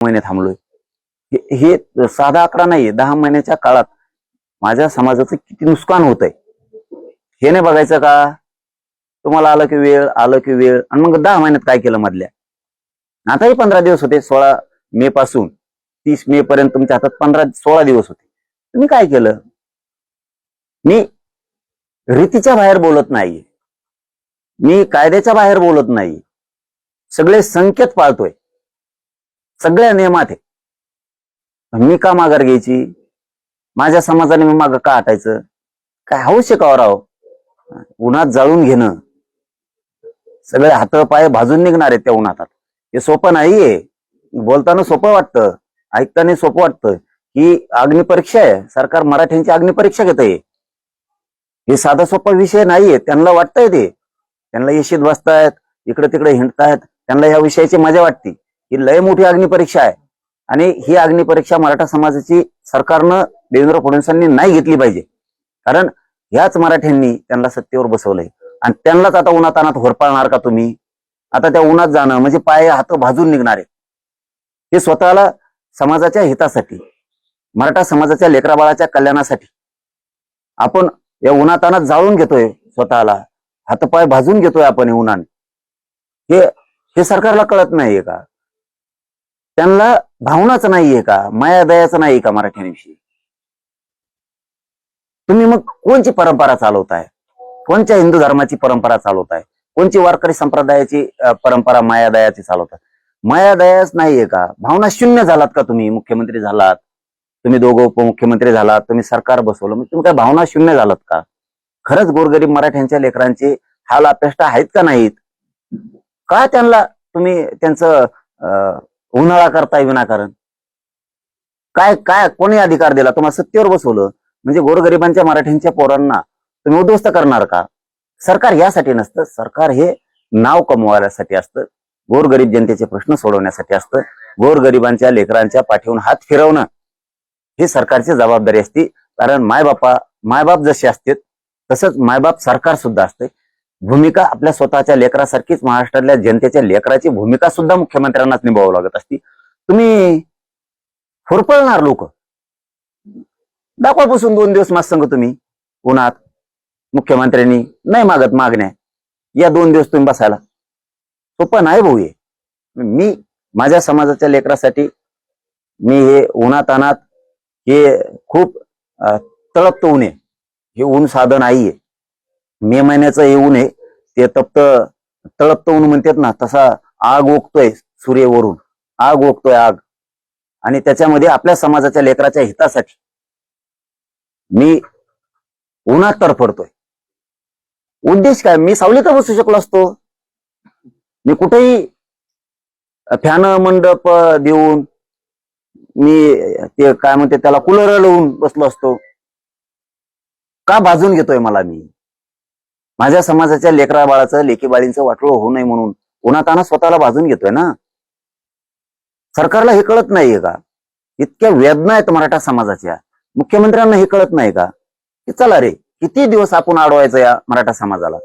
महिने थांबलोय. हे साधा आकडा नाहीये. 10 महिन्याच्या काळात माझ्या समाजाचं किती नुकसान होत आहे हे नाही बघायचं का? तुम्हाला आलं की वेळ आणि मग 10 महिन्यात काय केलं मधल्या? आताही 15 दिवस होते. 16 मे पासून 30 मे पर्यंत तुमच्या हातात 16 दिवस होते. तुम्ही काय केलं? मी रीतीच्या बाहेर बोलत नाही, मी कायद्याच्या बाहेर बोलत नाही. सगळे संकेत पाळतोय, सगळ्या नियमात आहे. मी का माघार घ्यायची? माझ्या समाजाने मी मागं का हटायचं? काय हौस आहे का राव? उन्हात जाळून घेणं, सगळे हात पाय भाजून निघणार आहेत त्या उन्हात. हे सोपं नाहीये. बोलताना सोपं वाटतं, ऐकताना सोपं वाटतं. ही अग्निपरीक्षा आहे. सरकार मराठ्यांची अग्निपरीक्षा घेत आहे. हे साधा सोपा विषय नाहीये. त्यांना वाटतंय ते, त्यांना येशीत बसतायत, इकडे तिकडे हिंडतायत, त्यांना या विषयाची मजा वाटते. ही लय मोठी अग्निपरीक्षा आहे आणि ही अग्निपरीक्षा मराठा समाजाची सरकारनं, देवेंद्र फडणवीसांनी नाही घेतली पाहिजे. कारण ह्याच मराठ्यांनी त्यांना सत्तेवर बसवलंय आणि त्यांनाच आता उन्हातानात होरपाळणार का तुम्ही? आता त्या उन्हात जाणं म्हणजे पाय हात भाजून निघणार आहे. हे स्वतःला समाजाच्या हितासाठी, मराठा समाजाच्या लेकराबाळाच्या कल्याणासाठी आपण या उन्हातानात जाळून घेतोय, स्वतःला हातपाय भाजून घेतोय आपण उन्हाने. हे सरकारला कळत नाहीये का? त्यांना भावनाच नाहीये का? माया दयाचं नाहीये का मराठ्यांविषयी? तुम्ही मग कोणची परंपरा चालवताय? कोणत्या हिंदू धर्माची परंपरा चालवताय? कोणची वारकरी संप्रदायाची परंपरा माया दयाची चालवताय? माया दयाच नाहीये का? भावना शून्य झालात का तुम्ही? मुख्यमंत्री झालात तुम्ही, दोघं उपमुख्यमंत्री झालात तुम्ही, सरकार बसवलं, मग तुम्ही काय भावना शून्य झालात का? खरंच गोरगरीब मराठ्यांच्या लेकरांचे हाल अपेष्टा आहेत का नाहीत? का त्यांना तुम्ही त्यांचं उन्हाळा करताय विनाकारण? काय काय कोणी अधिकार दिला? तुम्हाला सत्तेवर बसवलं म्हणजे गोरगरिबांच्या मराठ्यांच्या पोरांना तुम्ही उद्ध्वस्त करणार का? सरकार यासाठी नसतं. सरकार हे नाव कमवायसाठी असतं, गोरगरीब जनतेचे प्रश्न सोडवण्यासाठी असतं. गोरगरिबांच्या लेकरांच्या पाठीवरून हात फिरवणं ही सरकारची जबाबदारी असते. कारण मायबाप जसे असते तसंच मायबाप सरकार सुद्धा असते. भूमिका आपल्या स्वतःच्या लेकरासारखीच महाराष्ट्रातल्या जनतेच्या लेकराची भूमिका सुद्धा मुख्यमंत्र्यांनाच निभावावी लागत असती. तुम्ही होरपळणार लोक दाखवापासून 2 दिवस मास संघ तुम्ही उन्हात. मुख्यमंत्र्यांनी नाही मागत मागण्या, या 2 दिवस तुम्ही बसायला. सोपं नाही भाऊ हे. मी माझ्या समाजाच्या लेकरासाठी मी हे उन्हातानात, हे खूप तळपत ऊन आहे. हे ऊन साधं नाहीये. मे महिन्याचं हे ऊन आहे, ते तळपत ऊन म्हणतात ना, तसा आग ओकतोय सूर्यवरून, आग ओकतोय आग. आणि त्याच्यामध्ये आपल्या समाजाच्या लेकराच्या हितासाठी मी उन्हात तरफडतोय. उद्देश काय? मी सावलीत बसू शकलो असतो. मी कुठेही फॅन मंडप देऊन, मी ते काय म्हणते त्याला, कूलर लावून बसलो असतो. का भाजून घेतोय मला? मी माझ्या समाजाच्या लेकरा बाळाचं, लेकी बाळींचं वाटोळं होऊ नये म्हणून उन्हाताना स्वतःला भाजून घेतोय ना. सरकारला हे कळत नाहीये का? इतक्या वेदना आहेत मराठा समाजाच्या. मुख्यमंत्र्यांना हे कळत नाही का? की चला रे, किती दिवस आपण अडवायचं या मराठा समाजाला?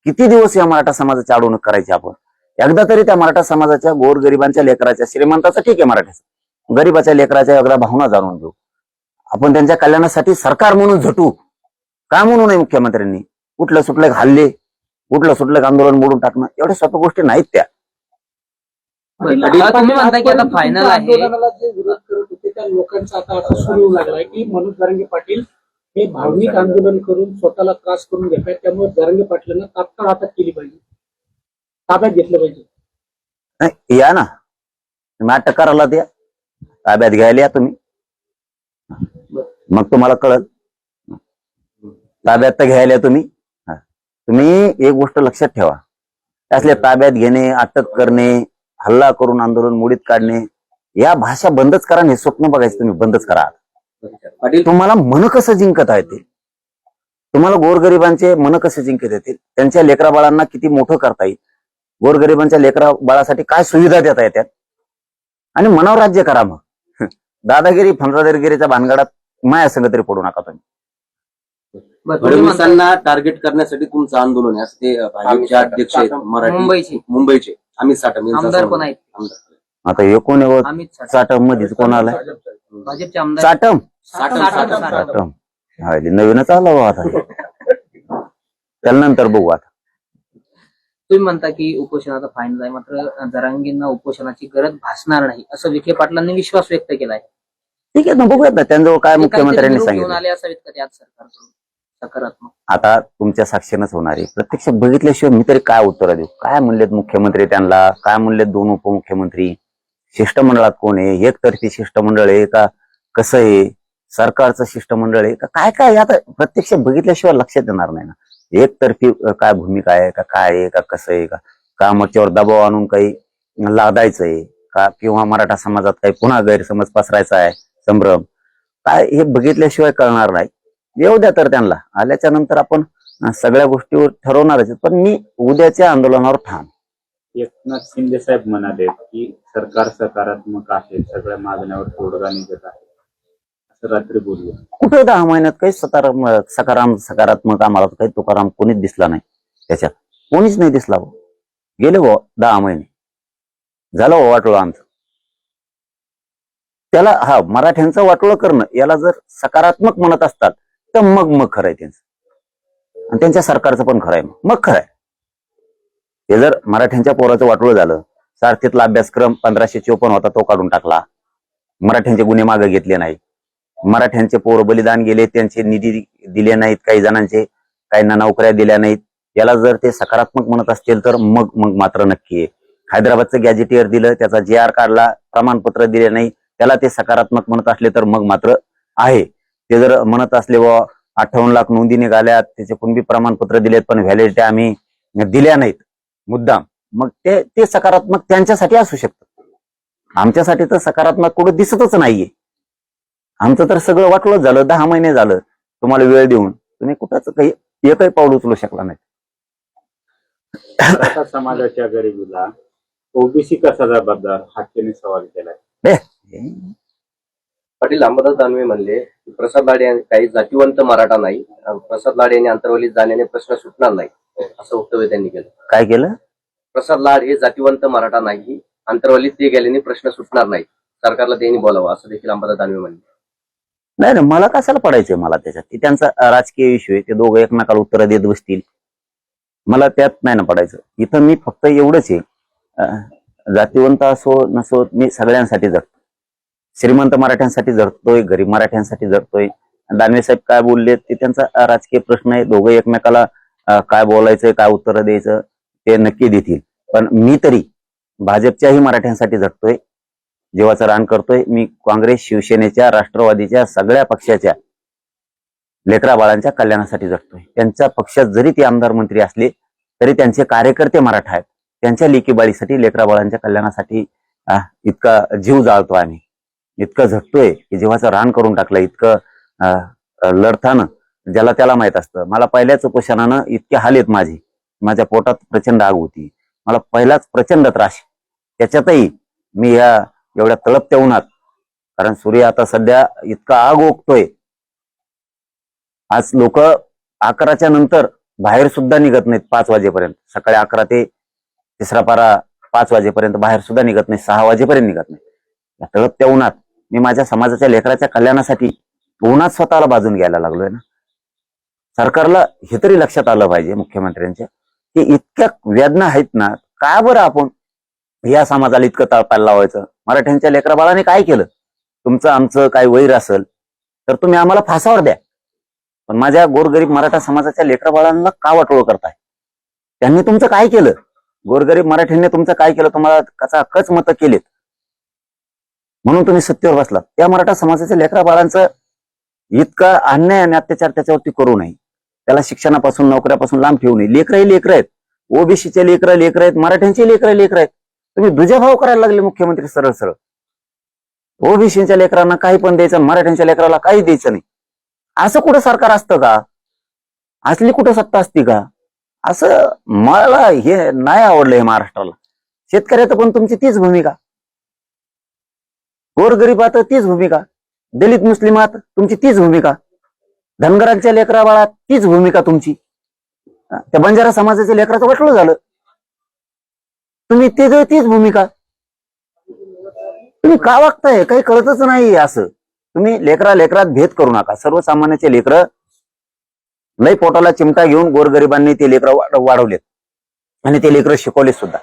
किती दिवस या मराठा समाजाची अडवणूक करायची आपण? एकदा तरी त्या मराठा समाजाच्या, गोरगरिबांच्या लेकराच्या, श्रीमंताचा ठीक आहे मराठ्याचा, गरीबाच्या लेकराच्या एकदा भावना जाणून घेऊ आपण. त्यांच्या कल्याणासाठी सरकार म्हणून झटू का म्हणू नये? मुख्यमंत्र्यांनी कुठलं सुटलं हल्ले, कुठलं सुटलं आंदोलन मोडून टाकणं, एवढ्या सोप्या गोष्टी नाहीत त्या. तुम्ही म्हणता की आता फायनल आहे, जे विरोध करत होते त्या लोकांचा आता असं सुरू येऊ लागलाय की मनोज जरांगे पाटील हे भावनिक आंदोलन करून स्वतःला त्रास करून घेतात. त्यामुळे जरांगे पाटलांना तात्काळ अटक केली पाहिजे, ताब्यात घेतलं पाहिजे. या ना, तुम्ही अटक करायला द्या, ताब्यात घ्यायला या तुम्ही, मग तुम्हाला कळत. ताब्यात तर घ्यायला तुम्ही. तुम्ही एक गोष्ट लक्षात ठेवा, असले ताब्यात घेणे, अटक करणे, हल्ला करून आंदोलन मोडीत काढणे, या भाषा बंदच करा. हे स्वप्न बघायचं तुम्ही बंदच करा. तुम्हाला मन कसं जिंकता येते? तुम्हाला गोरगरिबांचे मन कसे जिंकत येतील? त्यांच्या लेकरा बाळांना किती मोठं करता येईल? गोरगरिबांच्या लेकरा बाळासाठी काय सुविधा देता येतात? आणि मनावर राज्य करा. मग दादागिरी फंदागिरीच्या भानगडात माया संग तरी पडू नका तुम्ही. फडणवीसांना टार्गेट करण्यासाठी तुमचं आंदोलन आहे असं ते भाजपचे अध्यक्ष आहेत मराठी मुंबईचे अमित साठम आमदार पण आहेत. आता हे कोण आहे अमित साठे. चाटम मध्येच कोण आलाय भाजपचे आमदार चाटम साठम. चाटम हा नवीनच आला बा आता त्यानंतर बघू आता. तुम्ही म्हणता की उपोषण आता फायनल आहे, मात्र जरांगेंना उपोषणाची गरज भासणार नाही असं विखे पाटलांनी विश्वास व्यक्त केलाय. ठीक आहे ना, बघूयात ना त्यांचं काय ते काहीतरी मुख्यमंत्र्यांनी निरोप घेऊन सांगितलं. आले असावेत का ते आज सरकारकडून सकारात्मक? आता तुमच्या साक्षीनच होणार आहे. प्रत्यक्ष बघितल्याशिवाय मी तरी काय उत्तर देऊ. काय म्हणलेत मुख्यमंत्री त्यांना, काय म्हणलेत दोन उपमुख्यमंत्री, शिष्टमंडळात कोण आहे, एकतर्फी शिष्टमंडळ आहे का कसं आहे, सरकारचं शिष्टमंडळ आहे का काय काय, आता प्रत्यक्ष बघितल्याशिवाय लक्षात येणार नाही ना. एकतर्फी काय भूमिका आहे का काय आहे का कसं आहे का आमच्यावर दबाव आणून काही लादायचं आहे का, किंवा मराठा समाजात काही पुन्हा गैरसमज पसरायचा आहे, संभ्रम काय, हे बघितल्याशिवाय कळणार नाही. येऊ द्या तर त्यांना, आल्याच्या नंतर आपण सगळ्या गोष्टीवर ठरवणारच. पण मी उद्याच्या आंदोलनावर ठाम. एकनाथ शिंदे साहेब म्हणाले की सरकार सकारात्मक आहे, सगळ्या मागण्यावर तोडगा निघत आहे, असं रात्री बोलले. कुठे 10 महिन्यात काही सकारात्मक आम्हाला काही तुकाराम कोणीच दिसला नाही. त्याच्यात कोणीच नाही दिसला. गेले 10 महिने झालं वाटोळं आमचं. त्याला हा मराठ्यांचं वाटोळं करणं याला जर सकारात्मक म्हणत असतात तर मग खरं आहे त्यांचं, आणि त्यांच्या सरकारचं पण खरं आहे. मग खरं आहे ते. जर मराठ्यांच्या पोराचं वाटोळं झालं, सारथीतला अभ्यासक्रम 1554 होता तो काढून टाकला, मराठ्यांचे गुन्हे मागे घेतले नाही, मराठ्यांचे पोर बलिदान गेले, त्यांचे निधी दिले नाहीत, काही जणांचे काहींना नोकऱ्या दिल्या नाहीत, याला जर ते सकारात्मक म्हणत असतील तर मग मात्र नक्की आहे. हैदराबादचं गॅजेटियर दिलं, त्याचा JR काढला, प्रमाणपत्र दिले नाही, त्याला ते सकारात्मक म्हणत असले तर मग मात्र आहे. ते जर म्हणत असले व 58 लाख नोंदी निघाल्यात, त्याचे कुणबी प्रमाणपत्र दिलेत पण व्हॅलिडिटी आम्ही दिल्या नाहीत मुद्दाम, मग ते सकारात्मक त्यांच्यासाठी असू शकतं. आमच्यासाठी तर सकारात्मक कुठं दिसतच नाहीये. आमचं तर सगळं वाटलंच झालं. 10 महिने झालं तुम्हाला वेळ देऊन, तुम्ही कुठंच काही एकही पाऊल उचलू शकला नाही. मराठा समाजाच्या गरिबीला ओबीसी कसा जबाबदार, हाकेने सवाल केलाय. पाटील अंबादास दानवे म्हणले की प्रसाद लाड काही जातीवंत मराठा नाही, प्रसाद लाड यांनी अंतर्वलीत जाण्याने प्रश्न सुटणार नाही, असं वक्तव्य त्यांनी केलं. काय केलं? प्रसाद लाड हे जातीवंत मराठा नाही, अंतर्वलीत ते गेल्याने प्रश्न सुटणार नाही, सरकारला त्यांनी बोलावं, असं देखील अंबादास दानवे म्हणले. नाही मला कशाला पडायचंय, मला त्याच्यात ते त्यांचा राजकीय इश्यू आहे. ते दोघं एकमेकाला उत्तर देत बसतील, मला त्यात नाही ना पडायचं. इथं मी फक्त एवढंच आहे, जातीवंत असो नसो मी सगळ्यांसाठी जगतो. श्रीमंत मराठ्यांसाठी जगतोय, गरीब मराठ्यांसाठी जगतोय. दानवे साहेब काय बोलले ते त्यांचा राजकीय प्रश्न आहे. दोघं एकमेकाला काय बोलायचंय, काय उत्तर द्यायचं ते नक्की देतील. पण मी तरी भाजपच्याही मराठ्यांसाठी जगतोय, जीवाचं रान करतोय. मी काँग्रेस, शिवसेनेच्या, राष्ट्रवादीच्या सगळ्या पक्षाच्या लेकरा बाळांच्या कल्याणासाठी जगतोय. त्यांच्या पक्षात जरी ते आमदार मंत्री असले तरी त्यांचे कार्यकर्ते मराठा आहेत. त्यांच्या लेकीबाळीसाठी, लेकरा बाळांच्या कल्याणासाठी इतका जीव जाळतो आम्ही, इतकं झटतोय की जीवाचं रान करून टाकलं. इतकं लढताना ज्याला त्याला माहित असतं. मला पहिल्याच उपोषणानं इतके हाल आहेत माझे, माझ्या पोटात प्रचंड आग होती, मला पहिलाच प्रचंड त्रास. त्याच्यातही मी या एवढ्या तळपत्या उन्हात, कारण सूर्य आता सध्या इतका आग ओकतोय, आज लोक 11च्या नंतर बाहेर सुद्धा निघत नाहीत 5 वाजेपर्यंत. सकाळी 11 ते तिसरा पारा 5 वाजेपर्यंत बाहेर सुद्धा निघत नाही, 6 वाजेपर्यंत निघत नाही. या तळपत्या उन्हात मी माझ्या समाजाच्या लेकराच्या कल्याणासाठी उन्हात स्वतःला बाजून घ्यायला लागलोय ना. सरकारला हे तरी लक्षात आलं पाहिजे मुख्यमंत्र्यांच्या की इतक्या वेदना आहेत ना, का बरं आपण या समाजाला इतकं तळपायला लावायचं. मराठ्यांच्या लेकरा बाळाने काय केलं? तुमचं आमचं काही वैर असेल तर तुम्ही आम्हाला फासावर द्या, पण माझ्या गोरगरीब मराठा समाजाच्या लेकरा बाळांना का वाटोळ करताय? त्यांनी तुमचं काय केलं? गोरगरीब मराठ्यांनी तुमचं काय केलं? तुम्हाला कच मतं केलेत म्हणून तुम्ही सत्तेवर बसलात. त्या मराठा समाजाच्या लेकरा बाळांचं इतका अन्याय आणि अत्याचार त्याच्यावरती करू नये, त्याला शिक्षणापासून नोकऱ्यापासून लांब ठेवू नये. लेकरही लेकर आहेत, ओबीसीचे लेकर आहेत, मराठ्यांचे लेकर आहेत. तुम्ही दुजाभाव करायला लागले मुख्यमंत्री सरळ सरळ. ओबीसीच्या लेकरांना काही पण द्यायचं, मराठ्यांच्या लेकराला काही द्यायचं नाही. असं कुठं सरकार असतं का? असली कुठं सत्ता असती का? असं मला हे नाही आवडलं हे महाराष्ट्राला. शेतकऱ्याचं पण तुमची तीच भूमिका, गोरगरीबात तीच भूमिका, दलित मुस्लिमात तुमची तीच भूमिका, धनगरांच्या लेकरा बाळात तीच भूमिका तुमची. त्या बंजारा समाजाच्या लेकराचं वाटलं झालं, तुम्ही तीच भूमिका. तुम्ही का वागताय? काही कळतच नाही असं. तुम्ही लेकरात भेद करू नका. सर्वसामान्याचे लेकरं लई पोटाला चिमटा घेऊन गोरगरिबांनी ते लेकरं वाढवलेत आणि ते लेकरं शिकवले सुद्धा.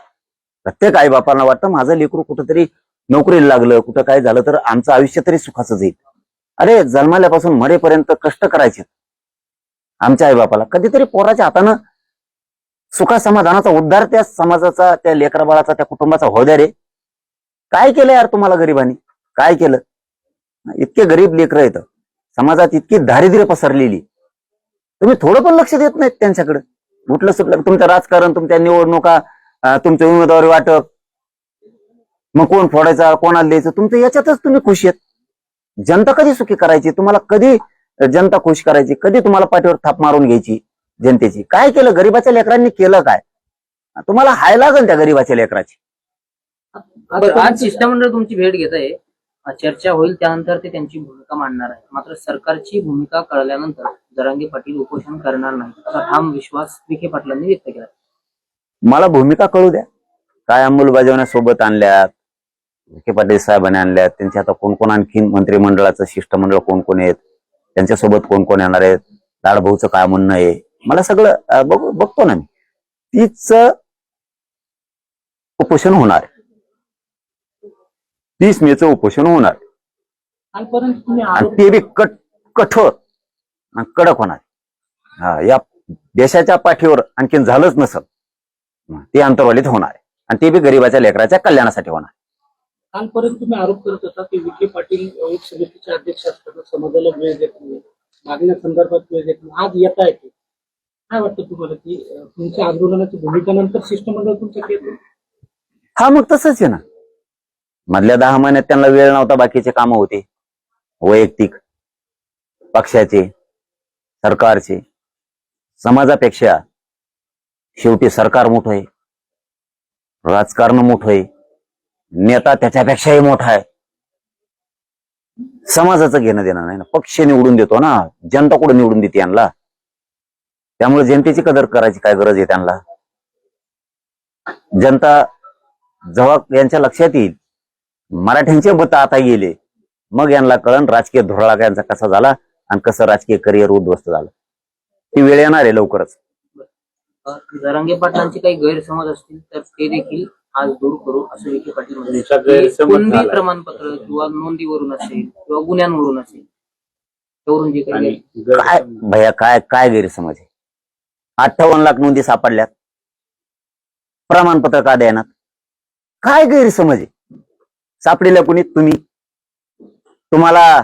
प्रत्येक आई बापांना वाटतं माझं लेकरू कुठंतरी नोकरीला लागलं, कुठं काय झालं तर आमचं आयुष्य तरी सुखाचं जाईल. अरे जन्माल्यापासून मरेपर्यंत कष्ट करायचे आमच्या आई बापाला. कधीतरी पोराच्या हातानं सुखा समाधानाचा उद्धार त्या समाजाचा, त्या लेकरा बाळाचा, त्या कुटुंबाचा हो द्या रे. काय केलं यार तुम्हाला गरिबांनी? काय केलं? इतके गरीब लेकरं येतं, समाजात इतकी दारिद्र्य पसरलेली, तुम्ही थोडं पण लक्ष देत नाहीत त्यांच्याकडे. उठलं सुटलं तुमचं राजकारण, तुमच्या निवडणुका, तुमचे उमेदवारी वाटप, मग कोण फोडायचा कोणाला द्यायचं, तुमचं याच्यातच तुम्ही खुश आहेत. जनता कधी सुखी करायची? तुम्हाला कधी जनता खुश करायची? कधी तुम्हाला पाठीवर थाप मारून घ्यायची जनतेची? काय केलं गरीबाच्या लेकरांनी? केलं काय? तुम्हाला हाय लागल त्या गरीबाच्या लेकराची. बरं, आज शिष्टमंडळ तुमची भेट घेत आहे, चर्चा होईल, त्यानंतर ते त्यांची भूमिका मांडणार आहे. मात्र सरकारची भूमिका कळल्यानंतर जरांगे पाटील उपोषण करणार नाही असा ठाम विश्वास विखे पाटलांनी व्यक्त केला. मला भूमिका कळू द्या. काय अंमलबजावण्या सोबत आणल्यात, विखे पाटील साहेबांनी आणल्यात, त्यांच्या आता कोण कोण आणखीन मंत्रिमंडळाचं शिष्टमंडळ कोण कोण आहेत, त्यांच्यासोबत कोण कोण येणार आहेत, लाडभाऊचं काय म्हणणं आहे, मला सगळं बघतो ना मी. तीच उपोषण होणार, 30 मेचं उपोषण होणार कालपर्यंत तुम्ही आणि आरोप ते बी कठोर आणि कडक होणार. या देशाच्या पाठीवर आणखीन झालंच नसल ते अंतर्वालीत होणार आहे आणि ते बी गरीबाच्या लेकराच्या कल्याणासाठी होणार. कालपर्यंत तुम्ही आरोप करत होता की विखे पाटील एक समितीचे अध्यक्ष असताना समाजाला वेळ देत नाही, मागण्या संदर्भात वेळ देत नाही. आज येत आहे ते. काय वाटतं तुम्हाला की तुमच्या आंदोलनाची भूमिका नंतर शिष्टमंडळ तुमचं येतं? हा मग तसंच आहे ना. मधल्या 10 महिन्यात त्यांना वेळ नव्हता, बाकीचे कामं होते वैयक्तिक, पक्षाचे, सरकारचे. समाजापेक्षा शेवटी सरकार मोठं आहे, राजकारण मोठं आहे, नेता त्याच्यापेक्षाही मोठा आहे. समाजाचं घेणं देणं नाही ना. पक्ष निवडून देतो ना, जनता कुठं निवडून देते यांना? त्यामुळे जनतेची कदर करायची काय गरज आहे त्यांना? जनता जेव्हा यांच्या लक्षात येईल मराठ्यांचे मत आता गेले, मग यांना कळण राजकीय धुराळा यांचा कसा झाला आणि कसं राजकीय करिअर उद्ध्वस्त झालं. ती वेळ येणार आहे लवकरच. जरांगे पाटलांचे काही गैरसमज असतील तर ते देखील आज दूर करू असं विखे पाटील तुमचा म्हणतात. गैरसमज कुणबी झालाय. प्रमाणपत्र किंवा नोंदीवरून असेल किंवा गुन्ह्यांवरून असेल, त्यावरून जे काही आणि काय भैया, काय काय गैरसमज आहे? 58 लाख नोंदी सापडल्यात, प्रमाणपत्र का द्यायनात? काय गैरसमज आहे? सापडेल्या कुणी? तुम्ही. तुम्हाला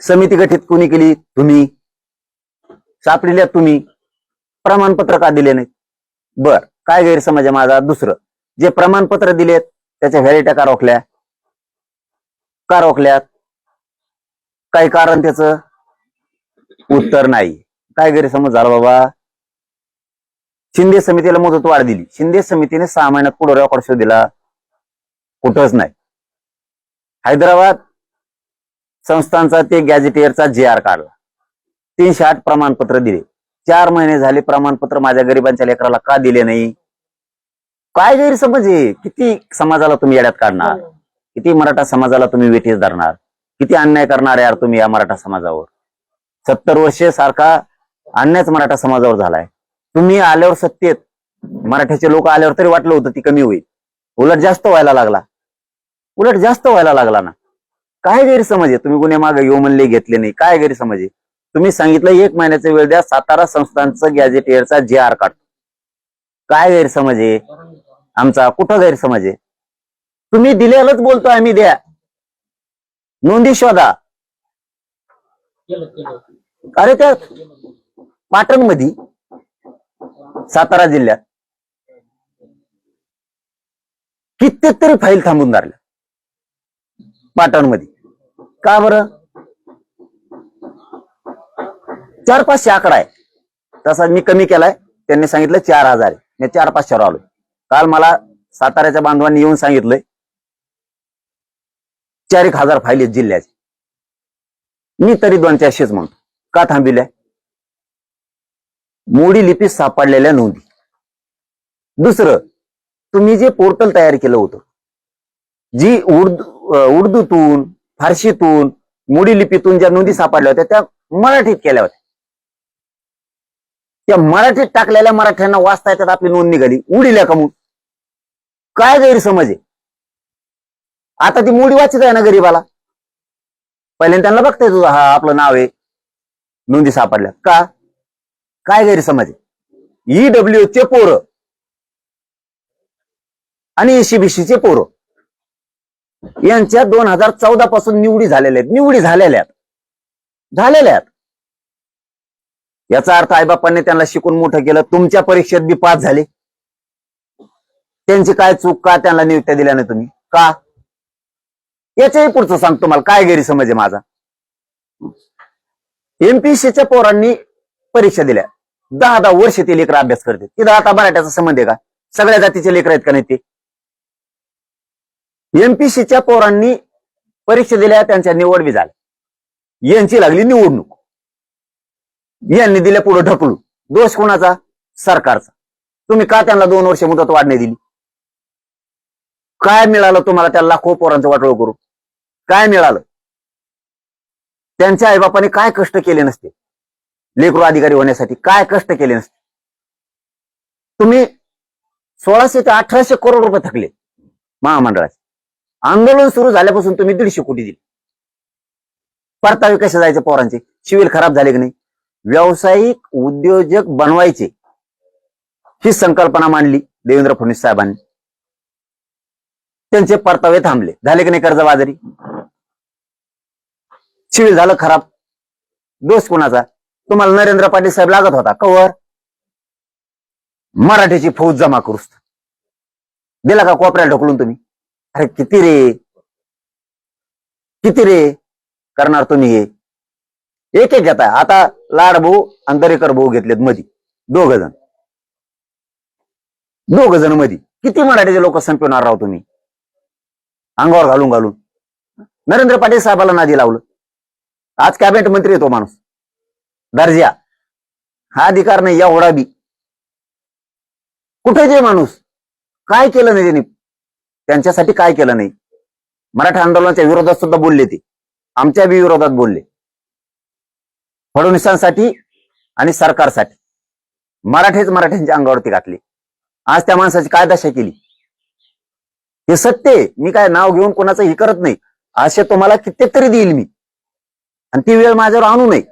समिती गठीत कुणी केली? तुम्ही. सापडेल्या तुम्ही. प्रमाणपत्र का दिले नाहीत? बर, काय गैरसमज आहे माझा? दुसरं, जे प्रमाणपत्र दिलेत त्याच्या व्हॅलिट्या का रोखल्या? का रोखल्यात? काही कारण त्याचं? उत्तर नाही. काय गैरसमज झाला बाबा? शिंदे समितीला मुदतवाढ दिली, शिंदे समितीने 6 महिन्यात पुढे रेकॉर्ड शो दिला? कुठंच नाही. हैदराबाद संस्थांचा ते गॅझेटियरचा JR काढला, 308 प्रमाणपत्र दिले. 4 महिने झाले प्रमाणपत्र माझ्या गरिबांच्या लेकराला का दिले नाही? काय गैरसमज आहे? किती समाजाला तुम्ही येड्यात काढणार? किती मराठा समाजाला तुम्ही वेठीस धरणार? किती अन्याय करणार यार तुम्ही या मराठा समाजावर? 70 वर्षे सारखा अन्यायच मराठा समाजावर झालाय. तुम्ही आल्यावर सत्तेत, मराठ्याचे लोक आल्यावर तरी वाटलं होतं ती कमी होईल, उलट जास्त व्हायला लागला. उलट जास्त व्हायला लागला ना. काय गैरसमज आहे? तुम्ही गुन्हे मागे येऊ म्हणले, घेतले नाही. काय गैरसमज आहे? तुम्ही सांगितलं 1 महिन्याचा वेळ द्या, सातारा संस्थांचं गॅझेटियरचा JR काढतो. काय गैरसमज आहे आमचा? कुठं गैरसमज आहे? तुम्ही दिलेलंच बोलतोय आम्ही, द्या नोंदी शोधा. अरे त्या पाटणमध्ये, सातारा जिल्ह्यात कित्येक तरी फाईल थांबून धरल्या पाटणमध्ये. का बरं? 400-500 आकडा आहे, तसा मी कमी केलाय. त्यांनी सांगितलं 4000 आहे, मी 400-500 आलो. काल मला साताऱ्याच्या बांधवांनी येऊन सांगितलंय 4-1000 फाईल आहेत जिल्ह्याचे. मी तरी 200-400च म्हणतो. का थांबिल्या? मोडी लिपीत सापडलेल्या नोंदी. दुसरं, तुम्ही जे पोर्टल तयार केलं होतं जी उर्दूतून, फारशीतून, मोडी लिपीतून ज्या नोंदी सापडल्या होत्या त्या मराठीत केल्या होत्या. त्या मराठीत टाकलेल्या मराठ्यांना वाचता येतात आपली नोंद निघाली, उडील्या कमून. काय गैरसमज आहे? आता ती मोडी वाचत आहे ना गरीबाला. पहिल्यांदा त्यांना बघता येतो, हा आपलं नाव आहे, नोंदी सापडल्या का? काय गैरसमज आहे? EWS चे पोरं आणि ECBC चे पोरं यांच्या 2014 पासून निवडी झालेल्या आहेत. याचा अर्थ आईबापांनी त्यांना शिकून मोठं केलं. तुमच्या परीक्षेत बी पास झाले. त्यांची काय चूक? का त्यांना नियुक्त्या दिल्या नाही तुम्ही? का? याच्याही पुढचं सांगतो मला काय गैरसमज आहे माझा. MPSCच्या पोरांनी परीक्षा दिल्या, 10 वर्ष ते लेकर अभ्यास करते. तिथं आता मराठ्याचा संबंध आहे का? सगळ्या जातीचे लेकर आहेत का नाही ते? MPSCच्या पोरांनी परीक्षा दिल्या, त्यांच्या निवड बी झाल्या. यांची लागली निवडणूक, यांनी दिल्या पुढे ढकलू. दोष कोणाचा? सरकारचा. तुम्ही का त्यांना 2 वर्ष मुदत वाढ नाही दिली? काय मिळालं तुम्हाला त्या लाखो पोरांचं वाटोळं करू? काय मिळालं? त्यांच्या आईबापाने काय कष्ट केले नसते लेकरू अधिकारी होण्यासाठी? काय कष्ट केले नसते? तुम्ही 1600 ते 1800 करोड रुपये थकले महामंडळाचे. आंदोलन सुरू झाल्यापासून तुम्ही 150 कोटी दिले. परतावे कसे जायचे पोरांचे? सिव्हिल खराब झाले की नाही? व्यावसायिक उद्योजक बनवायचे ही संकल्पना मांडली देवेंद्र फडणवीस साहेबांनी. त्यांचे परतावे थांबले. झाले की नाही कर्जबाजारी? सिव्हिल झालं खराब. दोष कोणाचा? तुम्हाला नरेंद्र पाटील साहेब लागत होता कवर मराठीची फौज जमा करूस. दिला का कोपऱ्याला ढकलून तुम्ही? अरे किती रे करणार तुम्ही हे? एक एक घेताय. आता लाडभाऊ आणि दरेकर भाऊ घेतलेत मधी, दोघ जण मधी. किती मराठीचे लोक संपवणार राव तुम्ही अंगावर घालून. नरेंद्र पाटील साहेबाला नादी लावलं. आज कॅबिनेट मंत्री येतो माणूस, दर्जा, हा अधिकार नाही एवढा बी. कुठे जे माणूस? काय केलं नाही त्यांनी? त्यांच्यासाठी काय केलं नाही? मराठा आंदोलनाच्या विरोधात सुद्धा बोलले ते, आमच्या बी विरोधात बोलले. फडणवीसांसाठी आणि सरकारसाठी मराठ्यांच्या अंगावरती घातले. आज त्या माणसाची काय दशा केली? हे सत्य आहे. मी काय नाव घेऊन कोणाचं हे करत नाही. असे तुम्हाला कित्येक तरी देईल मी, आणि ती वेळ माझ्यावर आणू नये.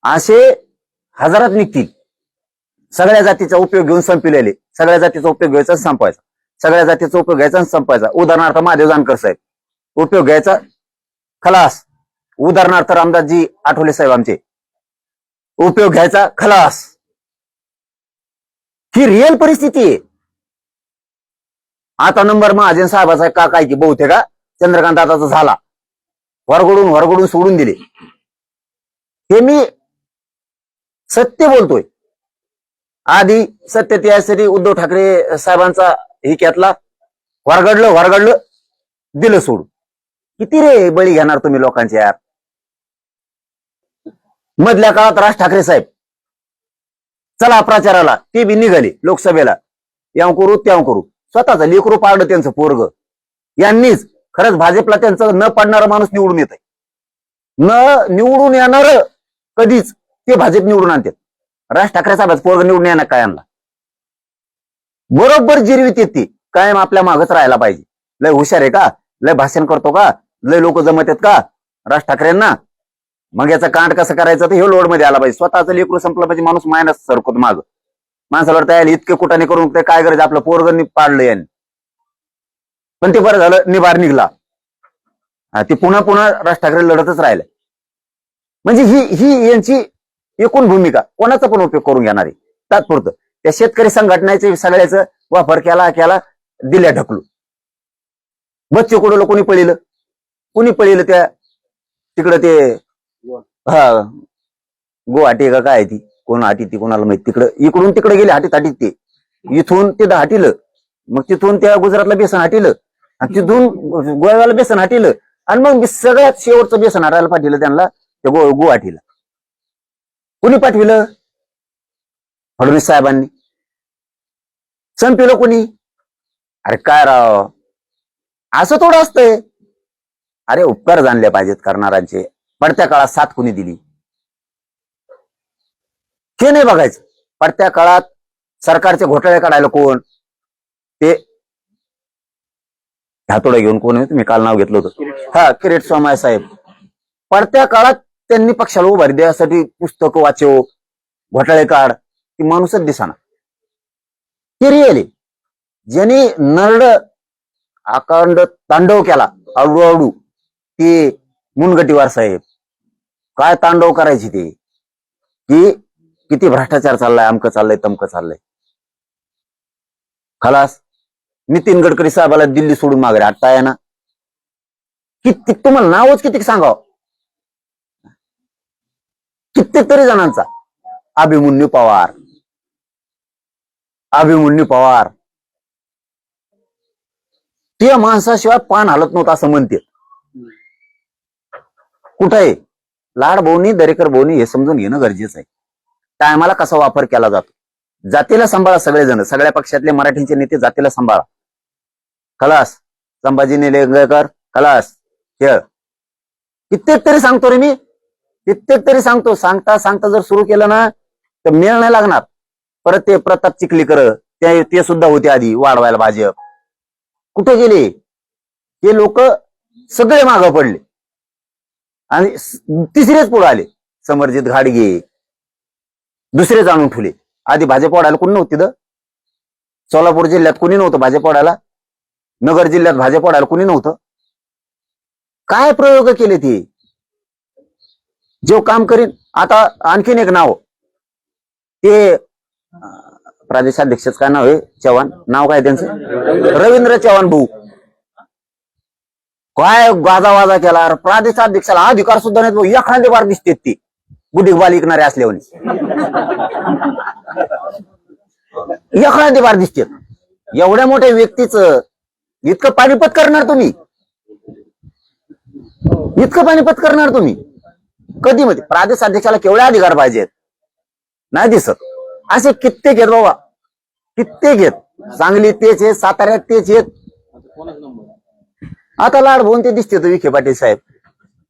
असे हजारात निघतील. सगळ्या जातीचा उपयोग घेऊन संपलेले, सगळ्या जातीचा उपयोग घ्यायचा संपवायचा, सगळ्या जातीचा उपयोग घ्यायचा संपवायचा. उदाहरणार्थ महादेव जानकर साहेब, उपयोग घ्यायचा खलास. उदाहरणार्थ रामदासजी आठवले साहेब आमचे, उपयोग घ्यायचा खलास. ही रिअल परिस्थिती आहे. आता नंबर महाजन साहेबाचा का काय की बहुतेक चंद्रकांत दादाचा झाला, वरगडून सोडून दिले. हे मी सत्य बोलतोय. आधी सत्य त्यासाठी उद्धव ठाकरे साहेबांचा हे घेतला, वरगडलं दिलं सोडून. किती रे बळी घेणार तुम्ही लोकांचे यार? मधल्या काळात राज ठाकरे साहेब चला प्रचाराला, ते बी निघाले लोकसभेला, याव करू. स्वतःच लेकरू पाडलं त्यांचं पोरग. यांनीच खरंच भाजपला त्यांचं न पाडणारा माणूस निवडून येत आहे. न निवडून येणार कधीच ते भाजप निवडून आणतात. राज ठाकरे साहेबांचं पोरग निवडून येणार काय आणला? बरोबर जिरवीत येते. कायम आपल्या मागच राहायला पाहिजे. लय हुशार आहे का? लय भाषण करतो का? लय लोक जमत आहेत का राज ठाकरेंना? मग याचा कांड कसं करायचं? तर हे लोड मध्ये आला पाहिजे. स्वतःचं लेकरू संपलं पाहिजे. माणूस मायनस सरकतो माग. माणसाला तयार इतके कुठाने करून ते काय करायचं? आपलं पोरग पाडलं यांनी, पण ते बरं झालं निभार निघला. ते पुन्हा राज ठाकरे लढतच राहिले. म्हणजे ही यांची एकूण भूमिका. कोणाचा पण उपयोग करून घेणारी तात्पुरतं. त्या शेतकरी संघटनेचे सगळ्याचं वापर केला, दिल्या ढकलू. बच्चे कुडलं कोणी पळिलं त्या तिकडं ते गुवाहाटी का काय ती कोण हाटी ती कोणाला माहिती. तिकडं इकडून तिकडे गेले हाटीत ते, इथून ते हाटीलं, मग तिथून त्या गुजरातला बेसन हाटीलं, आणि तिथून गोव्याला बेसन हाटीलं, आणि मग सगळ्यात शेवटचं बेसन हाटायला पाठवलं त्यांना त्या गुवाहाटीला. कुणी पाठविलं? फडणवीस साहेबांनी. संपलं कोणी? अरे काय राव, असं थोडं असतंय. अरे उपकार जाणले पाहिजेत करणाऱ्यांचे. पडत्या काळात साथ कुणी दिली हे नाही बघायचं. पडत्या काळात सरकारचे घोटाळे काढायला कोण, ते हातोडा घेऊन कोण आहे, तुम्ही काल नाव घेतलं होतं, हा किरीट सोमय्या साहेब. पडत्या काळात त्यांनी पक्षाला उभारी द्यासाठी पुस्तकं वाचव, घोटाळे काढ, ती माणूसच दिसाना. ते रिअली ज्यांनी नरड अखंड तांडव केला आडू ते मुनगटीवार साहेब. काय तांडव करायची ते, की किती भ्रष्टाचार चाललाय, अमकं चाललंय, तमकं चाललंय. खलास. नितीन गडकरी साहेबाला दिल्ली सोडून मागे हटता ना. किती तुम्हाला नावच किती सांगावं. कित्येक तरी जणांचा. अभिमन्यू पवार, अभिमन्यू पवार त्या माणसाशिवाय पान हालत नव्हतं असं म्हणते. कुठं आहे लाड भाऊनी, दरेकर भाऊनी हे समजून घेणं गरजेचं आहे. टायमाला कसा वापर केला जातो. जातीला सांभाळा सगळेजण, सगळ्या पक्षातले मराठीचे नेते जातीला सांभाळा. खलास. संभाजी निलंगेकर खलास. खेळ. कित्येक तरी सांगतो रे मी, कित्येक तरी सांगतो. सांगता सांगता जर सुरू केलं ना तर मेळ नाही लागणार. परत ते प्रताप चिखलीकर ते सुद्धा होते आधी वाढवायला भाजप. कुठे गेले हे लोक? सगळे मागं पडले आणि तिसरेच पुढे आले. समरजित घाडगे दुसरे जाणून ठेवले. आधी भाजप वाढायला कोणी नव्हती. सोलापूर जिल्ह्यात कोणी नव्हतं भाजप वाढायला, नगर जिल्ह्यात भाजप वाढायला कोणी नव्हतं. काय प्रयोग केले ते, जो काम करीन. आता आणखीन एक नाव, ते प्रदेशाध्यक्ष काय नाव आहे, चव्हाण नाव काय त्यांचं, रवींद्र चव्हाण भाऊ. काय गाजावाजा केला. प्रदेशाध्यक्षाला अधिकार सुद्धा नाही. एखादे बार दिसते ती गुढी बाल विकणारे असल्यावर, एखादे बार दिसते. एवढ्या मोठ्या व्यक्तीचं इतकं पाणीपत करणार तुम्ही, इतकं पाणीपत करणार तुम्ही कधी मध्ये? प्रदेशाध्यक्षाला केवढे अधिकार पाहिजेत, नाही दिसत. असे कित्येक आहेत बाबा, कित्येक आहेत. सांगली तेच आहेत, साताऱ्यात तेच आहेत. आता लाड भाऊन ते दिसते तो विखे पाटील साहेब.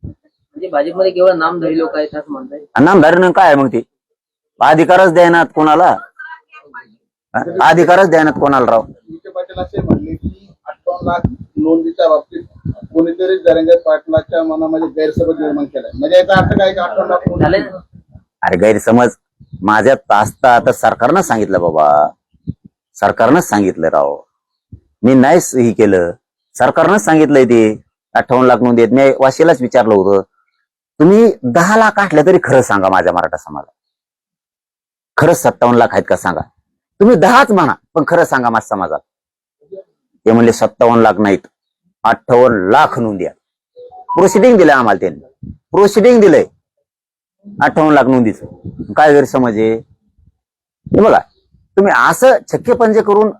म्हणजे भाजपमध्ये केवळ नामधारी लोक आहेत असं म्हणताय. नामधारी काय आहे मग ते? अधिकारच द्यायनात कोणाला, अधिकारच द्यायनात कोणाला राव. विखे पाटील असे म्हणले की 58 लाख नोंदीच्या बाबतीत कोणीतरी जरंगे पाटलाच्या मनामध्ये गैरसमज निर्माण केलाय. म्हणजे याचा अर्थ काय की 58 लाख नोंदी झाले. अरे गैरसमज माझ्यात असता आता सरकारनं सांगितलं बाबा, सरकारनंच सांगितलं राव. मी नाही हे केलं, सरकारनंच सांगितलंय ते 58 लाख नोंदी आहेत. मी वाशीलाच विचारलं होतं, तुम्ही 10 लाख असल्या तरी खरं सांगा माझ्या मराठा समाजाला, खरंच 57 लाख आहेत का सांगा. तुम्ही 10च म्हणा पण खरं सांगा माझ्या समाजाला. ते म्हणले 57 लाख नाहीत, 58 लाख नोंदी आहेत. प्रोसिडिंग दिलंय आम्हाला त्यांनी, प्रोसिडिंग दिलंय 58 लाख नोंदीचं. काय गैरसमज आहे हे बघा. तुम्ही असं छक्के पंजे करून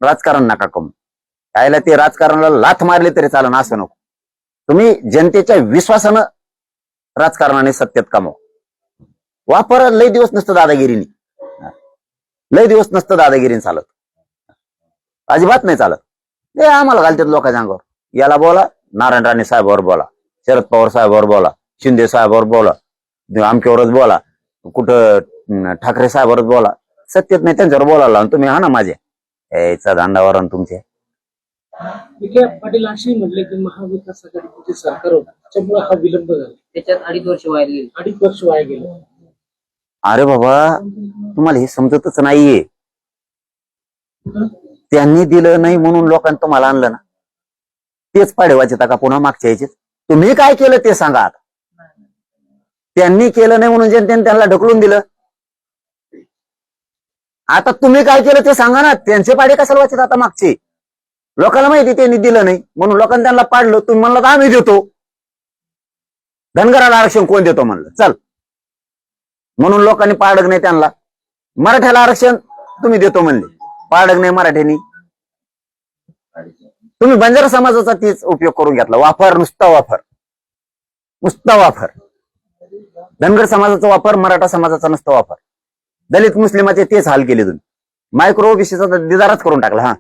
राजकारण नका करू. यायला ते राजकारणाला लाथ मारले तरी चालन असं नको. तुम्ही जनतेच्या विश्वासानं राजकारणाने सत्तेत कमाव. वापर लय दिवस नसतं दादागिरीने, लय दिवस नसतं दादागिरीने चालत, अजिबात नाही चालत. ते आम्हाला घालतात लोकांच्या अंगावर. याला बोला, नारायण राणे साहेबावर बोला, शरद पवार साहेबावर बोला, शिंदे साहेबावर बोला, आमच्यावरच बोला, कुठं ठाकरे साहेबावरच बोला. सत्तेत नाही त्यांच्यावर बोलायला आणि तुम्ही हा ना माझे याचा दांडावर तुमचे. विखे पाटील असे म्हटले की महाविकास आघाडीचे सरकार होतं त्याच्यामुळे हा विलंब झाला. त्याच्यात 2.5 वर्ष वाया गेली. 2.5 वर्ष वाया गेले. अरे बाबा तुम्हाला हे समजतच नाहीये. त्यांनी दिलं नाही म्हणून लोकांनी तुम्हाला आणलं ना. तेच पाडेवाचे का पुन्हा मागच्या यायचे. तुम्ही काय केलं ते सांगा आता. त्यांनी केलं नाही म्हणून जनतेने त्यांना ढकलून दिलं. आता तुम्ही काय केलं ते सांगा ना. त्यांचे पाडे कशाला वाचत आता मागचे? लोकांना माहिती त्यांनी दिलं नाही म्हणून लोकांनी त्यांना पाडलं. तुम्ही म्हणलं तर आम्ही देतो. धनगराला आरक्षण कोण देतो म्हणलं, चल म्हणून लोकांनी पाडक नाही त्यांना. मराठ्याला आरक्षण तुम्ही देतो म्हणले, पाडक नाही मराठ्यांनी. तुम्ही बंजारा समाजाचा तीच उपयोग करून घेतला. वापर, नुसता वापर, नुसता वापर. धनगर समाजाचा वापर, मराठा समाजाचा नुसता वापर. दलित मुस्लिमाचे तेच हाल केले तुम्ही. मायक्रो ओबीसीचा दिदारच करून टाकला. हा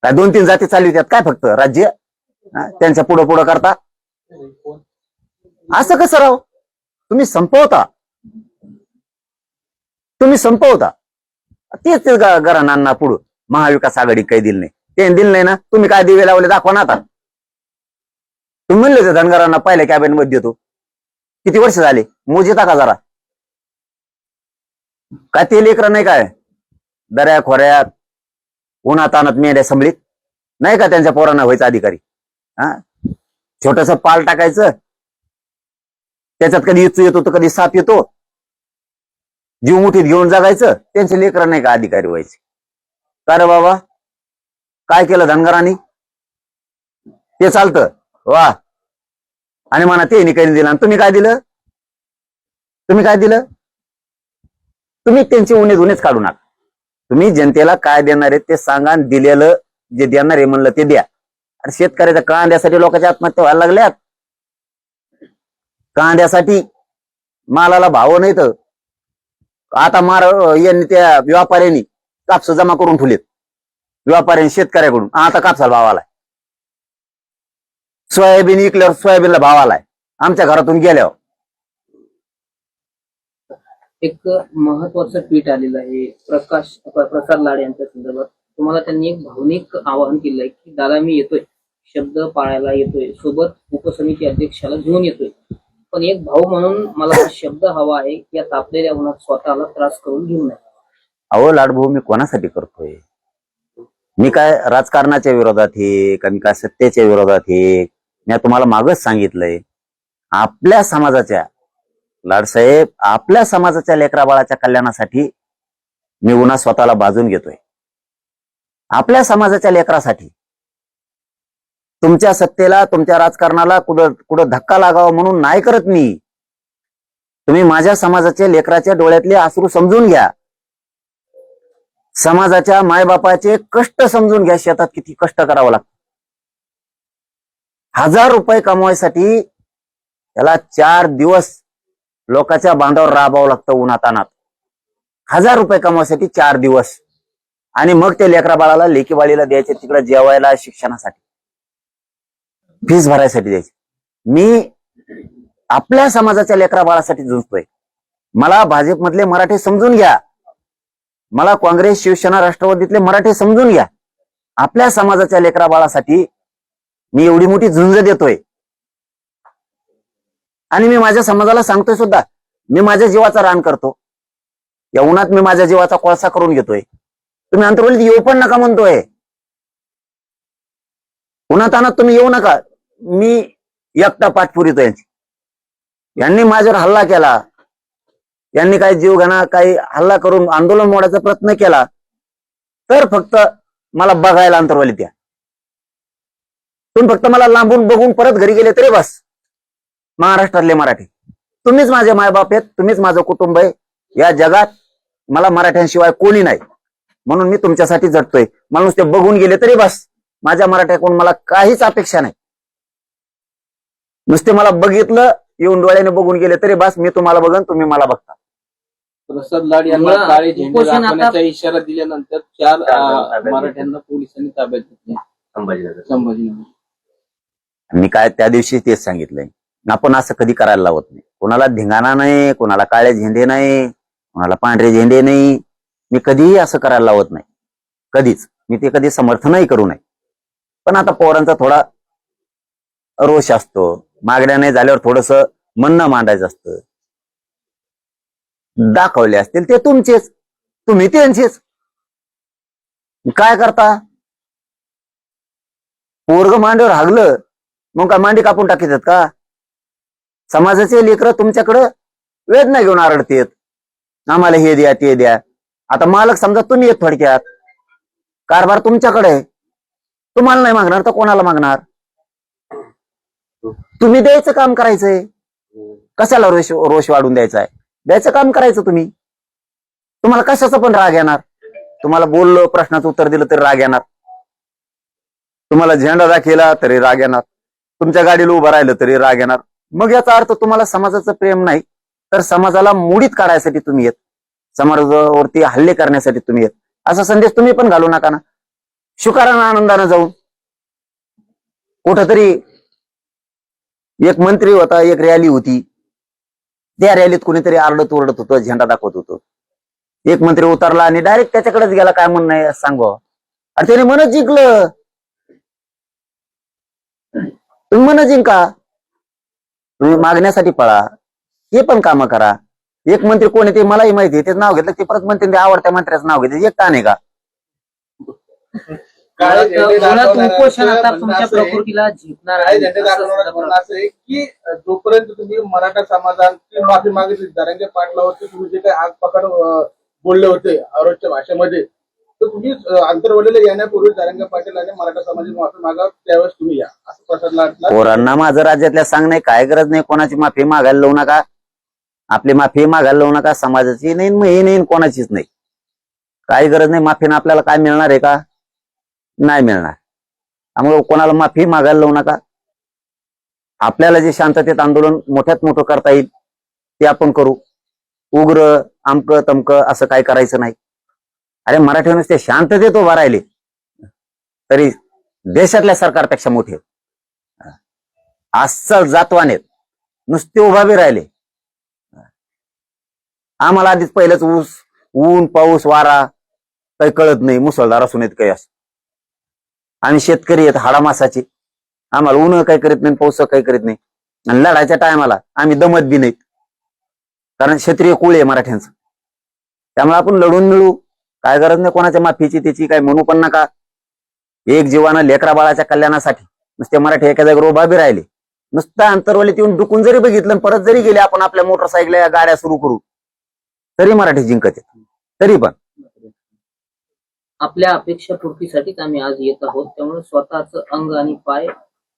काय 2-3 जाती चालवितात काय फक्त राज्य? त्यांच्या पुढं पुढं करता. असं कसं राव? तुम्ही संपवता. तेच घराण्यांना पुढं महाविकास आघाडी काही दिलं नाही. ते दिलं नाही ना, तुम्ही काय दिवे लावले दाखवा ना आता. तुम्ही म्हणले होते धनगरांना पहिल्या कॅबिनेट मध्ये देतो. किती वर्ष झाले मोजिता का जरा? काय ते लेकरं नाही काय दऱ्या खोऱ्यात उन्हात आणत मेंढ्या संभळीत नाही का त्यांच्या पोरांना व्हायचं अधिकारी? छोटस पाल टाकायचं, त्याच्यात कधी इचू येतो तर कधी साप येतो, जीव मुठीत घेऊन जगायचं. त्यांचे लेकरं नाही का अधिकारी व्हायचे? का रे बाबा, काय केलं धनगरांनी? ते चालतं वा. आणि म्हणा ते काही दिलं. आणि तुम्ही काय दिलं? तुम्ही त्यांची उणे धुणेच काढू नका. तुम्ही जनतेला काय देणार आहे ते सांगा. दिलेलं जे देणार आहे म्हणलं ते द्या. अरे शेतकऱ्याच्या कांद्यासाठी लोकांच्या आत्महत्या व्हायला लागल्यात. कांद्यासाठी मालाला भाव नाही तर आता यांनी त्या व्यापाऱ्यांनी कापस जमा करून ठेवलेत. व्यापाऱ्यांनी शेतकऱ्याकडून आता कापसाला भाव आलाय. सोयाबीन विकल्यावर सोयाबीनला भाव आलाय आमच्या घरातून गेल्यावर. एक महत्वाचं ट्विट आलेलं आहे प्रसाद लाड यांच्या संदर्भात. तुम्हाला त्यांनी एक भावनिक आवाहन केलंय की दादा मी येतोय, शब्द पाळायला येतोय, सोबत उपसमिती अध्यक्षाला घेऊन येतोय, पण एक भाऊ म्हणून मला हा शब्द हवा आहे की या तापलेल्या उन्हात स्वतःला त्रास करून घेऊ नये. अहो लाडभाऊ, मी कोणासाठी करतोय? मी काय राजकारणाच्या विरोधात आहे का मी काय सत्तेच्या विरोधात आहे? मी तुम्हाला मागच सांगितलंय, आपल्या समाजाच्या लाडसाहेब आपल्या समाजाच्या लेकरा बाळाच्या कल्याणासाठी मी उन्हा स्वतःला बाजून घेतोय. आपल्या समाजाच्या लेकरासाठी. तुमच्या सत्तेला तुमच्या राजकारणाला कुठं धक्का लागावा म्हणून नाही करत मी. तुम्ही माझ्या समाजाच्या लेकराच्या डोळ्यातले अश्रू समजून घ्या. समाजाच्या मायबापाचे कष्ट समजून घ्या. शेतात किती कष्ट करावं लागतं. 1000 रुपये कमवायसाठी त्याला 4 दिवस लोकांच्या बांधावर राबावं लागतं उन्हात अनात. 1000 रुपये कमवायसाठी 4 दिवस. आणि मग ते लेकरा बाळाला लेकी बाळीला द्यायचे, तिकडे जेवायला, शिक्षणासाठी, फीस भरायसाठी द्यायची. मी आपल्या समाजाच्या लेकरा बाळासाठी झुंजतोय. मला भाजपमधले मराठी समजून घ्या, मला काँग्रेस शिवसेना राष्ट्रवादीतले मराठी समजून घ्या. आपल्या समाजाच्या लेकरा बाळासाठी मी एवढी मोठी झुंज देतोय. आणि मी माझ्या समाजाला सांगतोय सुद्धा, मी माझ्या जीवाचा रान करतो. या उन्हात मी माझ्या जीवाचा कोळसा करून घेतोय. तुम्ही अंतर्वलीत येऊ पण नका म्हणतोय. उन्हात आणत तुम्ही येऊ नका. मी एकटा पाठ पुरितो यांची. यांनी माझ्यावर हल्ला केला, यांनी काही जीवघेणा काही हल्ला करून आंदोलन मोडायचा प्रयत्न केला तर फक्त मला बघायला अंतर्वलीत या. तुम्ही फक्त मला लांबून बघून परत घरी गेले तरी बस. महाराष्ट्रातले मराठी तुम्हीच माझे मायबाप आहेत, तुम्हीच माझं कुटुंब आहे. या जगात मला मराठ्यांशिवाय कोणी नाही, म्हणून मी तुमच्यासाठी झटतोय. मला नुसते बघून गेले तरी बस. माझ्या मराठ्याकडून मला काहीच अपेक्षा नाही. नुसते मला बघितलं, येऊन डोळ्याने बघून गेले तरी बस. मी तुम्हाला बघन, तुम्ही मला बघता. प्रसाद लाड यांना मुळात काळे झेंडे उपोषण आता- दाखवण्याचा इशारा दिल्यानंतर 4 मराठ्यांना पोलिसांनी ताब्यात घेतले संभाजीनगर. मी काय त्या दिवशी तेच सांगितलंय, आपण असं कधी करायला लावत नाही. कोणाला धिंगाणा नाही, कोणाला काळे झेंडे नाही, कोणाला पांढरे झेंडे नाही. मी कधीही असं करायला लावत नाही, कधीच. मी ते कधी समर्थनही करू नये. पण आता पोरांचा थोडा रोष असतो, मागण्या नाही झाल्यावर थोडस म्हणणं मांडायचं असतं. दाखवले असतील ते तुमचेच, तुम्ही त्यांचेच. काय करता? पोरग मांडीवर हागलं मग काय मांडी कापून टाकीतात का? समाजाचे लेकरं तुमच्याकडं वेदना घेऊन आरडतेत, आम्हाला हे द्या ते द्या. आता मालक समजा तुम्ही येत, थोडक्यात कारभार तुमच्याकडे आहे. तुम्हाला नाही मागणार तर कोणाला मागणार? तुम्ही द्यायचं काम करायचंय. कशाला रोष वाढून द्यायचा आहे? द्यायचं काम करायचं तुम्ही. तुम्हाला कशाचा पण राग येणार? तुम्हाला बोललो, प्रश्नाचं उत्तर दिलं तरी राग येणार. तुम्हाला झेंडा दाखवला तरी राग येणार. तुमच्या गाडीला उभं राहिलं तरी राग येणार. मग याचा अर्थ तुम्हाला समाजाचं प्रेम नाही, तर समाजाला मोडीत काढायसाठी तुम्ही येत, समाजावरती हल्ले करण्यासाठी तुम्ही येत. असा संदेश तुम्ही पण घालू नका ना. शुकारानं आनंदानं जाऊन कुठंतरी एक मंत्री होता, एक रॅली होती, त्या रॅलीत कोणीतरी आरडत ओरडत होतं, झेंडा दाखवत होतं. एक मंत्री उतरला आणि डायरेक्ट त्याच्याकडेच गेला, काय म्हणणं आहे सांगो. आणि त्याने मनच जिंकलं. तुम्ही मन जिंका, तुम्ही मागण्यासाठी पळा, हे पण कामं करा. एक मंत्री कोण आहे ते मलाही माहिती आहे, त्याचं नाव घेतलं ते परत म्हणते आवडत्या मंत्र्याचं नाव घेते, एक का नाही का? मुळात उपोषण आता तुमच्या प्रकृतीला झेपणार काय आहे झेंडे दाखवणारं म्हणणं असं आहे की जोपर्यंत तुम्ही मराठा समाजाची माफी मागितली, जरांगे पाटलावरती तुम्ही जे काही आग पकड बोलले होते औरच्या भाषेमध्ये, तर तुम्ही आंतरवलीला येण्यापूर्वी जरांगे पाटील आणि मराठा समाजाची माफी मागा, त्यावेळेस तुम्ही या असं प्रसाद लाटला. पोरांना माझं राज्यातल्या सांगणे काय गरज नाही, कोणाची माफी मागायला लावू नका, आपली माफी मागायला लावू नका, समाजाची नाही हे नाही कोणाचीच नाही, काही गरज नाही. माफीनं आपल्याला काय मिळणार आहे का? नाही मिळणार. त्यामुळे कोणाला माफी मागायला लावू नका. आपल्याला जे शांततेत आंदोलन मोठ्यात मोठं करता येईल ते आपण करू. उग्र आमकं तमकं असं काही करायचं नाही. अरे मराठी नुसते शांततेत उभा राहिले तरी देशातल्या सरकारपेक्षा मोठे अस्सल जातवानेत, नुसते उभा बी राहिले. आम्हाला आधीच पहिलंच ऊन पाऊस वारा काही कळत नाही, मुसळधार असून येत काही असं. आम्ही शेतकरी आहेत हाडामासाचे, आम्हाला ऊन काही करीत नाही, पाऊस काही करीत नाही. आणि लढायच्या टायमाला आम्ही दमत बी नाहीत, कारण क्षेत्रीय कुळ आहे मराठ्यांचं. त्यामुळे आपण लढून मिळू, काय गरज नाही कोणाच्या माफीची त्याची, काय म्हणू पण नका. एक जीवानं लेकरा बाळाच्या कल्याणासाठी नुसते मराठी एका जागेवर उभा बी राहिले. नुसतं अंतरवलीत येऊन डुकून जरी बघितलं, परत जरी गेले आपण आपल्या मोटरसायकल या गाड्या सुरू करू, तरी मराठी जिंकत आहेत. तरी पण आपल्या अपेक्षा पूर्तीसाठीच आम्ही आज येत आहोत, त्यामुळे स्वतःच अंग आणि पाय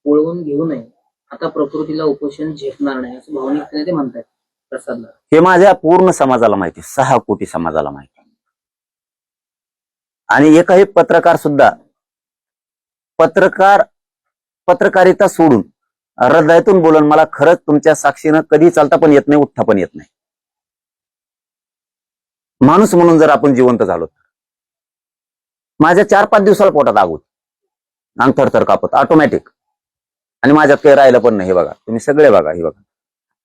वळवून घेऊ नये. आता प्रकृतीला उपोषण झेपणार नाही असं भावनिकतेने ते म्हणतात. प्रसादला हे माझ्या पूर्ण समाजाला माहिती, 6 कोटी समाजाला माहिती. आणि एकही पत्रकार सुद्धा पत्रकारिता सोडून हृदयातून बोलून मला खरंच तुमच्या साक्षीनं कधी चालता पण येत नाही, उठता पण येत नाही. माणूस म्हणून जर आपण जिवंत झालो, माझ्या 4-5 दिवसाला पोटात आग होती, अंग थरथर कापत ऑटोमॅटिक. आणि माझ्यात काही राहिलं पण नाही. हे बघा तुम्ही सगळे बघा, हे बघा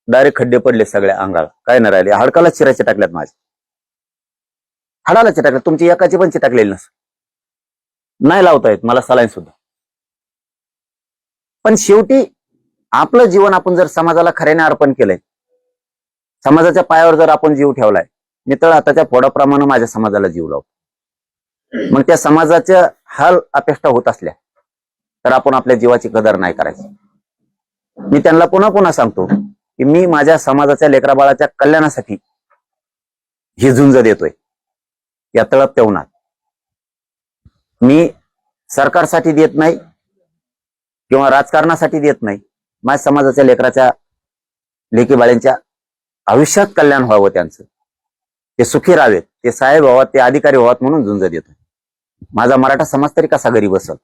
डायरेक्ट खड्डे पडले सगळ्या अंगाला, काय नाही राहिले. हाडकाला चिराचे टाकल्यात, माझे हाडाला चिटाकल्यात, तुमची एकाची पण चिटाकलेली नस, नाही लावता येत मला सलाईन सुद्धा. पण शेवटी आपलं जीवन आपण जर समाजाला खऱ्याने अर्पण केलंय, समाजाच्या पायावर जर आपण जीव ठेवलाय, नितळ हाताच्या फोडाप्रमाणे माझ्या समाजाला जीव लावतो. मग त्या समाजाच्या हाल अपेष्टा होत असल्या तर आपण आपल्या जीवाची कदर नाही करायची. मी त्यांना पुन्हा पुन्हा सांगतो की मी माझ्या समाजाच्या लेकराबाळाच्या कल्याणासाठी ही झुंज देतोय, या तळप तेवणात. मी सरकारसाठी देत नाही किंवा राजकारणासाठी देत नाही. माझ्या समाजाच्या लेकराच्या लेकीबाळ्यांच्या आयुष्यात कल्याण व्हावं, त्यांचं ते सुखी राहावेत, ते साहेब व्हावात, ते अधिकारी व्हावात म्हणून झुंज देतोय. माझा मराठा समाज तरी कसा गरीब असेल.